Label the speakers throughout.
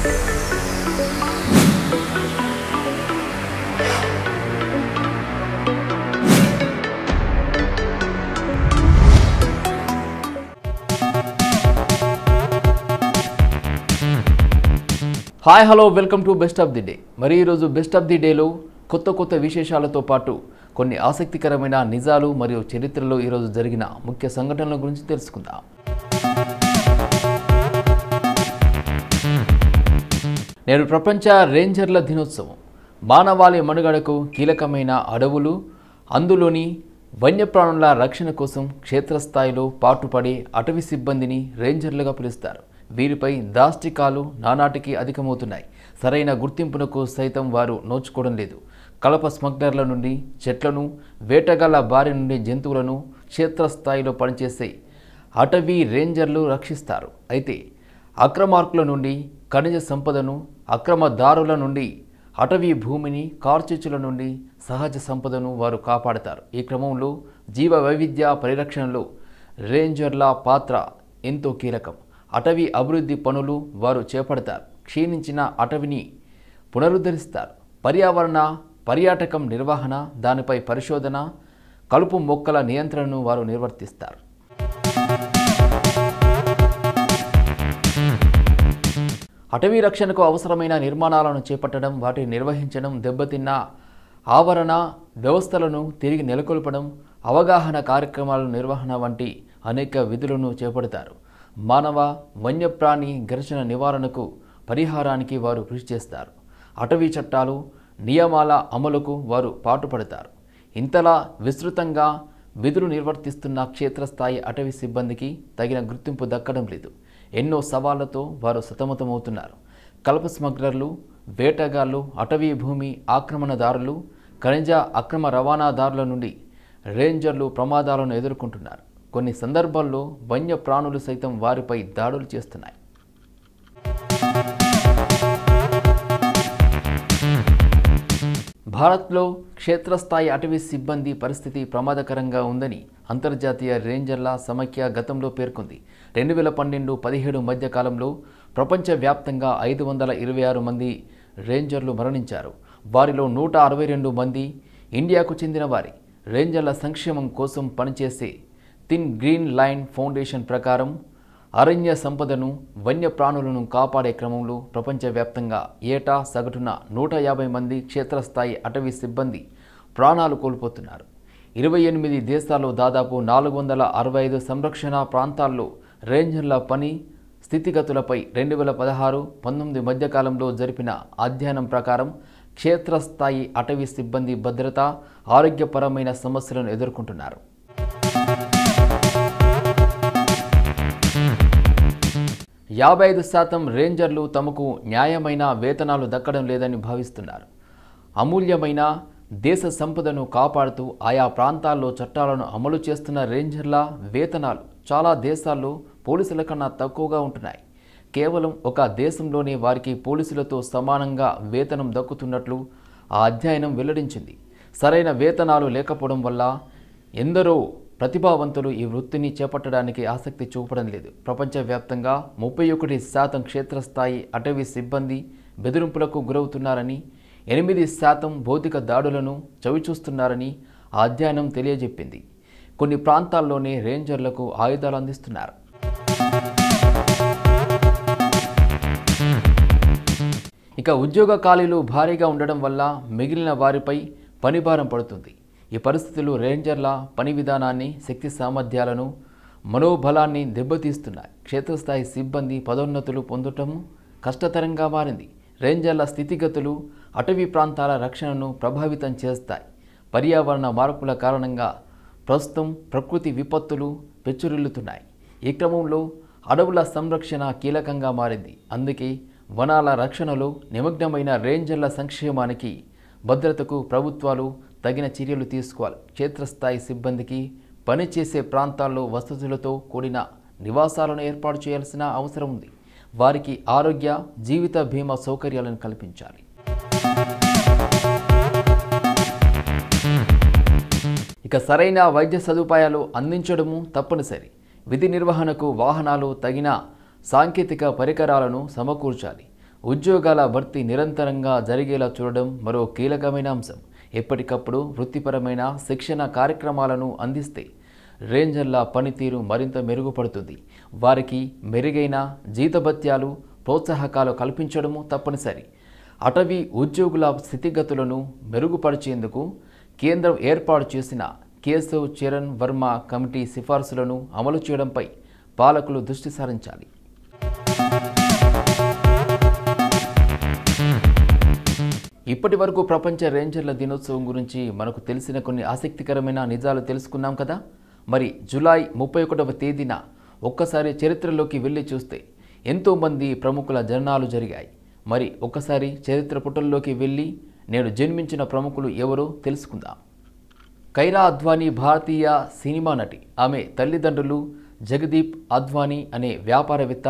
Speaker 1: Hi hello welcome to best of the day. మరి ఈరోజు best of the డేలో కొత్త విశేషాలతో పాటు కొన్ని ఆసక్తికరమైన నిజాలు మరియు చరిత్రలో ఈరోజు జరిగిన ముఖ్య సంఘటనల గురించి తెలుసుకుందాం. నేడు ప్రపంచ రేంజర్ల దినోత్సవం. మానవాళి మనుగడకు కీలకమైన అడవులు, అందులోని వన్యప్రాణుల రక్షణ కోసం క్షేత్రస్థాయిలో పాటుపడే అటవీ సిబ్బందిని రేంజర్లుగా పిలుస్తారు. వీరిపై దాష్టికాలు నానాటికి అధికమవుతున్నాయి. సరైన గుర్తింపునకు సైతం వారు నోచుకోవడం లేదు. కలప స్మగ్లర్ల నుండి చెట్లను, వేటగాళ్ల బారి నుండి జంతువులను క్షేత్రస్థాయిలో పనిచేసే అటవీ రేంజర్లు రక్షిస్తారు. అయితే అక్రమార్కుల నుండి ఖనిజ సంపదను, అక్రమదారుల నుండి అటవీ భూమిని, కార్చిచ్చుల నుండి సహజ సంపదను వారు కాపాడతారు. ఈ క్రమంలో జీవ వైవిధ్య పరిరక్షణలో రేంజర్ల పాత్ర ఎంతో కీలకం. అటవీ అభివృద్ధి పనులు వారు చేపడతారు. క్షీణించిన అటవిని పునరుద్ధరిస్తారు. పర్యాటకం నిర్వహణ, దానిపై పరిశోధన, కలుపు మొక్కల నియంత్రణను వారు నిర్వర్తిస్తారు. అటవీ రక్షణకు అవసరమైన నిర్మాణాలను చేపట్టడం, వాటిని నిర్వహించడం, దెబ్బతిన్న ఆవరణ వ్యవస్థలను తిరిగి నెలకొల్పడం, అవగాహన కార్యక్రమాల నిర్వహణ వంటి అనేక విధులను చేపడతారు. మానవ వన్యప్రాణి ఘర్షణ నివారణకు, పరిహారానికి వారు కృషి చేస్తారు. అటవీ చట్టాలు, నియమాల అమలుకు వారు పాటుపడతారు. ఇంతలా విస్తృతంగా విధులు నిర్వర్తిస్తున్న క్షేత్రస్థాయి అటవీ సిబ్బందికి తగిన గుర్తింపు దక్కడం లేదు. ఎన్నో సవాళ్లతో వారు సతమతమవుతున్నారు. కలప స్మగ్లర్లు, వేటగాళ్లు, అటవీ భూమి ఆక్రమణదారులు, ఖనిజ అక్రమ రవాణాదారుల నుండి రేంజర్లు ప్రమాదాలను ఎదుర్కొంటున్నారు. కొన్ని సందర్భాల్లో వన్య ప్రాణులు సైతం వారిపై దాడులు చేస్తున్నాయి. భారత్లో క్షేత్రస్థాయి అటవీ సిబ్బంది పరిస్థితి ప్రమాదకరంగా ఉందని అంతర్జాతీయ రేంజర్ల సమైక్య గతంలో పేర్కొంది. 2012-17 మధ్య కాలంలో ప్రపంచవ్యాప్తంగా 526 మంది రేంజర్లు మరణించారు. వారిలో 162 మంది ఇండియాకు చెందిన వారి. రేంజర్ల సంక్షేమం కోసం పనిచేసే థిన్ గ్రీన్ లైన్ ఫౌండేషన్ ప్రకారం అరణ్య సంపదను, వన్యప్రాణులను కాపాడే క్రమంలో ప్రపంచవ్యాప్తంగా ఏటా సగటున 150 మంది క్షేత్రస్థాయి అటవీ సిబ్బంది ప్రాణాలు కోల్పోతున్నారు. 28 దేశాల్లో దాదాపు 465 సంరక్షణ ప్రాంతాల్లో రేంజర్ల పని స్థితిగతులపై 2016-19 మధ్యకాలంలో జరిపిన అధ్యయనం ప్రకారం క్షేత్రస్థాయి అటవీ సిబ్బంది భద్రత, ఆరోగ్యపరమైన సమస్యలను ఎదుర్కొంటున్నారు. 55% రేంజర్లు తమకు న్యాయమైన వేతనాలు దక్కడం లేదని భావిస్తున్నారు. అమూల్యమైన దేశ సంపదను కాపాడుతూ ఆయా ప్రాంతాల్లో చట్టాలను అమలు చేస్తున్న రేంజర్ల వేతనాలు చాలా దేశాల్లో పోలీసుల కన్నా తక్కువగా ఉంటున్నాయి. కేవలం ఒక దేశంలోనే వారికి పోలీసులతో సమానంగా వేతనం దక్కుతున్నట్లు ఆ అధ్యయనం వెల్లడించింది. సరైన వేతనాలు లేకపోవడం వల్ల ఎందరో ప్రతిభావంతులు ఈ వృత్తిని చేపట్టడానికి ఆసక్తి చూపడం లేదు. ప్రపంచవ్యాప్తంగా 31% క్షేత్రస్థాయి అటవీ సిబ్బంది బెదిరింపులకు గురవుతున్నారని, 8% భౌతిక దాడులను చవిచూస్తున్నారని ఆ అధ్యయనం తెలియజెప్పింది. కొన్ని ప్రాంతాల్లోనే రేంజర్లకు ఆయుధాలు అందిస్తున్నారు. ఇక ఉద్యోగ ఖాళీలు భారీగా ఉండడం వల్ల మిగిలిన వారిపై పనిభారం పడుతుంది. ఈ పరిస్థితులు రేంజర్ల పని విధానాన్ని, శక్తి సామర్థ్యాలను, మనోబలాన్ని దెబ్బతీస్తున్నాయి. క్షేత్రస్థాయి సిబ్బంది పదోన్నతులు పొందటం కష్టతరంగా మారింది. రేంజర్ల స్థితిగతులు అటవీ ప్రాంతాల రక్షణను ప్రభావితం చేస్తాయి. పర్యావరణ మార్పుల కారణంగా ప్రస్తుతం ప్రకృతి విపత్తులు పెచ్చురిల్లుతున్నాయి. ఈ క్రమంలో అడవుల సంరక్షణ కీలకంగా మారింది. అందుకే వనాల రక్షణలో నిమగ్నమైన రేంజర్ల సంక్షేమానికి, భద్రతకు ప్రభుత్వాలు తగిన చర్యలు తీసుకోవాలి. క్షేత్రస్థాయి సిబ్బందికి పనిచేసే ప్రాంతాల్లో వసతులతో కూడిన నివాసాలను ఏర్పాటు చేయాల్సిన అవసరం ఉంది. వారికి ఆరోగ్య, జీవిత బీమా సౌకర్యాలను కల్పించాలి. ఇక సరైన వైద్య సదుపాయాలు అందించడము తప్పనిసరి. విధి నిర్వహణకు వాహనాలు, తగిన సాంకేతిక పరికరాలను సమకూర్చాలి. ఉద్యోగాల భర్తీ నిరంతరంగా జరిగేలా చూడడం మరో కీలకమైన అంశం. ఎప్పటికప్పుడు వృత్తిపరమైన శిక్షణ కార్యక్రమాలను అందిస్తే రేంజర్ల పనితీరు మరింత మెరుగుపడుతుంది. వారికి మెరుగైన జీతభత్యాలు, ప్రోత్సాహకాలు కల్పించడము తప్పనిసరి. అటవీ ఉద్యోగుల స్థితిగతులను మెరుగుపరిచేందుకు కేంద్రం ఏర్పాటు చేసిన కేశవ్ చరణ్ వర్మ కమిటీ సిఫార్సులను అమలు చేయడంపై పాలకులు దృష్టి సారించాలి. ఇప్పటి వరకు ప్రపంచ రేంజర్ల దినోత్సవం గురించి మనకు తెలిసిన కొన్ని ఆసక్తికరమైన నిజాలు తెలుసుకున్నాం కదా. మరి జూలై 31వ తేదీన ఒక్కసారి చరిత్రలోకి వెళ్ళి చూస్తే ఎంతోమంది ప్రముఖుల జననాలు జరిగాయి. మరి ఒక్కసారి చరిత్ర పుటల్లోకి వెళ్ళి నేడు జన్మించిన ప్రముఖులు ఎవరో తెలుసుకుందాం. కైరా అద్వానీ భారతీయ సినిమా నటి. ఆమె తల్లిదండ్రులు జగదీప్ అద్వానీ అనే వ్యాపారవేత్త,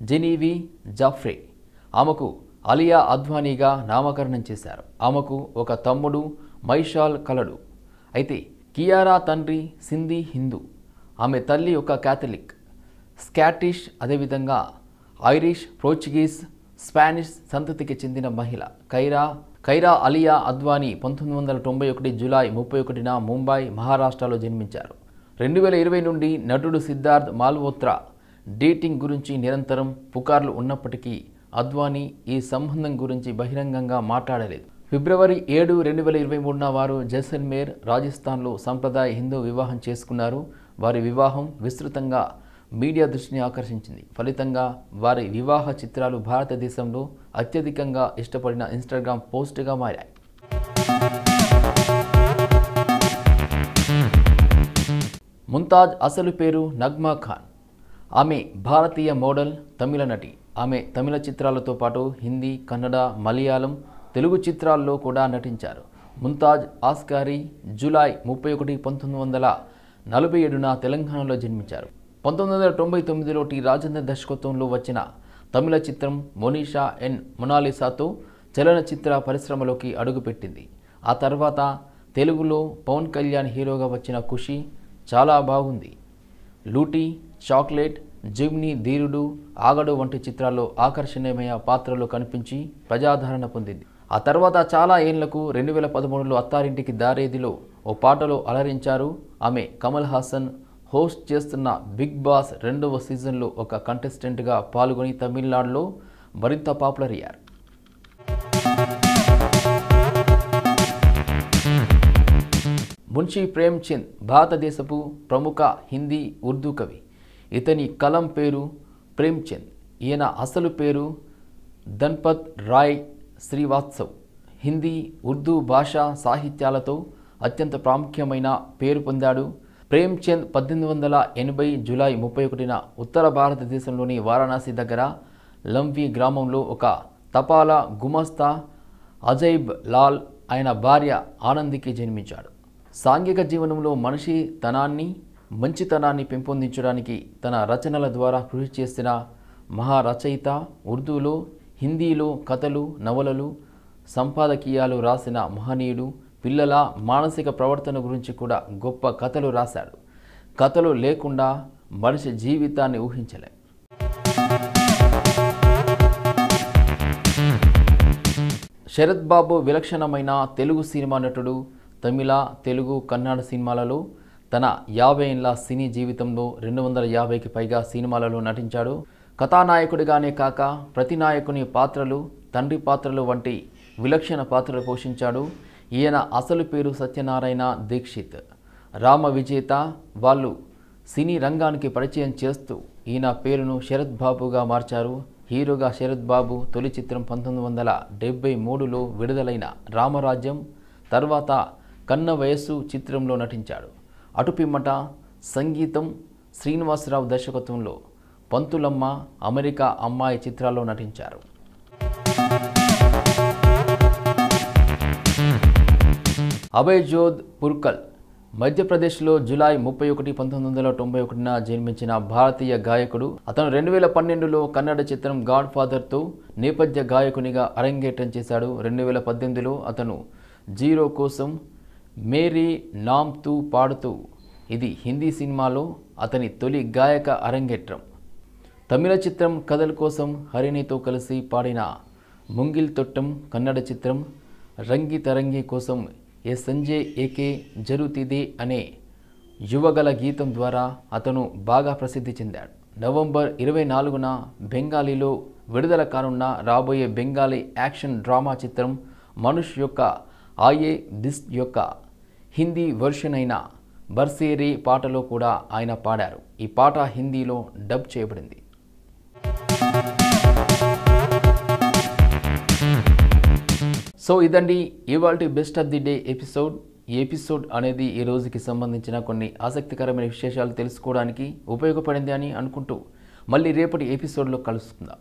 Speaker 1: జెనీవి జాఫ్రే. ఆమెకు అలియా అద్వానీగా నామకరణం చేశారు. ఆమెకు ఒక తమ్ముడు మైషాల్ కలడు. అయితే కియారా తండ్రి సింధీ హిందూ. ఆమె తల్లి ఒక క్యాథలిక్, స్కాటిష్, అదేవిధంగా ఐరిష్, పోర్చుగీస్, స్పానిష్ సంతతికి చెందిన మహిళ. కైరా అలియా అద్వానీ 1991 జూలై 31న ముంబై, మహారాష్ట్రలో జన్మించారు. 2020 నుండి నటుడు సిద్ధార్థ్ మల్హోత్రా డేటింగ్ గురించి నిరంతరం పుకార్లు ఉన్నప్పటికీ అద్వానీ ఈ సంబంధం గురించి బహిరంగంగా మాట్లాడలేదు. ఫిబ్రవరి 7, 2023న వారు జైసల్మేర్, రాజస్థాన్లో సంప్రదాయ హిందూ వివాహం చేసుకున్నారు. వారి వివాహం విస్తృతంగా మీడియా దృష్టిని ఆకర్షించింది. ఫలితంగా వారి వివాహ చిత్రాలు భారతదేశంలో అత్యధికంగా ఇష్టపడిన ఇన్స్టాగ్రామ్ పోస్టుగా మారాయి. ముంతాజ్ అసలు పేరు నగ్మా ఖాన్. ఆమె భారతీయ మోడల్, తమిళ నటి. ఆమె తమిళ చిత్రాలతో పాటు హిందీ, కన్నడ, మలయాళం, తెలుగు చిత్రాల్లో కూడా నటించారు. ముంతాజ్ ఆస్కారీ జూలై 31, 1947న తెలంగాణలో జన్మించారు. 1999లో టి రాజేందర్ దర్శకత్వంలో వచ్చిన తమిళ చిత్రం మోనిషా ఎన్ మొనాలిసాతో చలనచిత్ర పరిశ్రమలోకి అడుగుపెట్టింది. ఆ తర్వాత తెలుగులో పవన్ కళ్యాణ్ హీరోగా వచ్చిన ఖుషి చాలా బాగుంది, లూటీ, చాక్లెట్, జిమ్నీ, ధీరుడు, ఆగడు వంటి చిత్రాల్లో ఆకర్షణీయమైన పాత్రలో కనిపించి ప్రజాదరణ పొందింది. ఆ తర్వాత చాలా ఏళ్లకు 2013లో అత్తారింటికి దారేదిలో ఓ పాటలో అలరించారు. ఆమె కమల్ హాసన్ హోస్ట్ చేస్తున్న బిగ్ బాస్ 2వ సీజన్లో ఒక కంటెస్టెంట్గా పాల్గొని తమిళనాడులో మరింత పాపులర్ అయ్యారు. మున్షీ ప్రేమ్ చంద్ భారతదేశపు ప్రముఖ హిందీ, ఉర్దూ కవి. ఇతని కలం పేరు ప్రేమ్ చంద్. ఈయన అసలు పేరు ధన్పత్ రాయ్ శ్రీవాత్సవ్. హిందీ, ఉర్దూ భాషా సాహిత్యాలతో అత్యంత ప్రాముఖ్యమైన పేరు పొందాడు. ప్రేమ్ చంద్ 1880 జూలై 31న ఉత్తర భారతదేశంలోని వారణాసి దగ్గర లంవి గ్రామంలో ఒక తపాలా గుమస్తా అజైబ్ లాల్ ఆయన భార్య ఆనందికి జన్మించాడు. సాంఘిక జీవనంలో మనిషి తనాన్ని, మంచితనాన్ని పెంపొందించడానికి తన రచనల ద్వారా కృషి చేసిన మహారచయిత. ఉర్దూలో, హిందీలో కథలు, నవలలు, సంపాదకీయాలు రాసిన మహనీయుడు. పిల్లల మానసిక ప్రవర్తన గురించి కూడా గొప్ప కథలు రాశాడు. కథలు లేకుండా మనిషి జీవితాన్ని ఊహించలేం. శరత్ బాబు విలక్షణమైన తెలుగు సినిమా నటుడు. తమిళ, తెలుగు, కన్నడ సినిమాలలో తన 50 ఏళ్ల సినీ జీవితంలో 250కి పైగా సినిమాలలో నటించాడు. కథానాయకుడిగానే కాక ప్రతి నాయకుని పాత్రలు, తండ్రి పాత్రలు వంటి విలక్షణ పాత్రలు పోషించాడు. ఈయన అసలు పేరు సత్యనారాయణ దీక్షిత్. రామ విజేత వాళ్ళు సినీ రంగానికి పరిచయం చేస్తూ ఈయన పేరును శరత్ బాబుగా మార్చారు. హీరోగా శరత్ బాబు తొలి చిత్రం 1973లో విడుదలైన రామరాజ్యం, తర్వాత కన్న వయస్సు చిత్రంలో నటించాడు. అటుపిమ్మట సంగీతం శ్రీనివాసరావు దర్శకత్వంలో పంతులమ్మ, అమెరికా అమ్మాయి చిత్రాల్లో నటించారు. అభయ్జోధ్ పుర్కల్ మధ్యప్రదేశ్లో జూలై 31, 1991న జన్మించిన భారతీయ గాయకుడు. అతను 2012లో కన్నడ చిత్రం గాడ్ ఫాదర్తో నేపథ్య గాయకునిగా అరంగేట్రం చేశాడు. 2018లో అతను జీరో కోసం మేరీ నామ్ తూ పాడుతూ, ఇది హిందీ సినిమాలో అతని తొలి గాయక అరంగేట్రం. తమిళ చిత్రం కథల కోసం హరిణితో కలిసి పాడిన ముంగిల్ తొట్టం, కన్నడ చిత్రం రంగి తరంగి కోసం ఏ సంజయ్ ఏకే జరుగుతిదే అనే యువగల గీతం ద్వారా అతను బాగా ప్రసిద్ధి చెందాడు. నవంబర్ 24న బెంగాలీలో విడుదల కానున్న రాబోయే బెంగాలీ యాక్షన్ డ్రామా చిత్రం మనుష్ యొక్క ఆయే దిస్ యొక్క హిందీ వెర్షన్ అయిన బర్సేరే పాటలో కూడా ఆయన పాడారు. ఈ పాట హిందీలో డబ్ చేయబడింది. సో ఇదండి ఇవాల్టి best of the day episode. ఈ ఎపిసోడ్ అనేది ఈ రోజుకి సంబంధించిన కొన్ని ఆసక్తికరమైన విశేషాలు తెలుసుకోవడానికి ఉపయోగపడింది అని అనుకుంటూ మళ్ళీ రేపటి ఎపిసోడ్లో కలుసుకుందాం.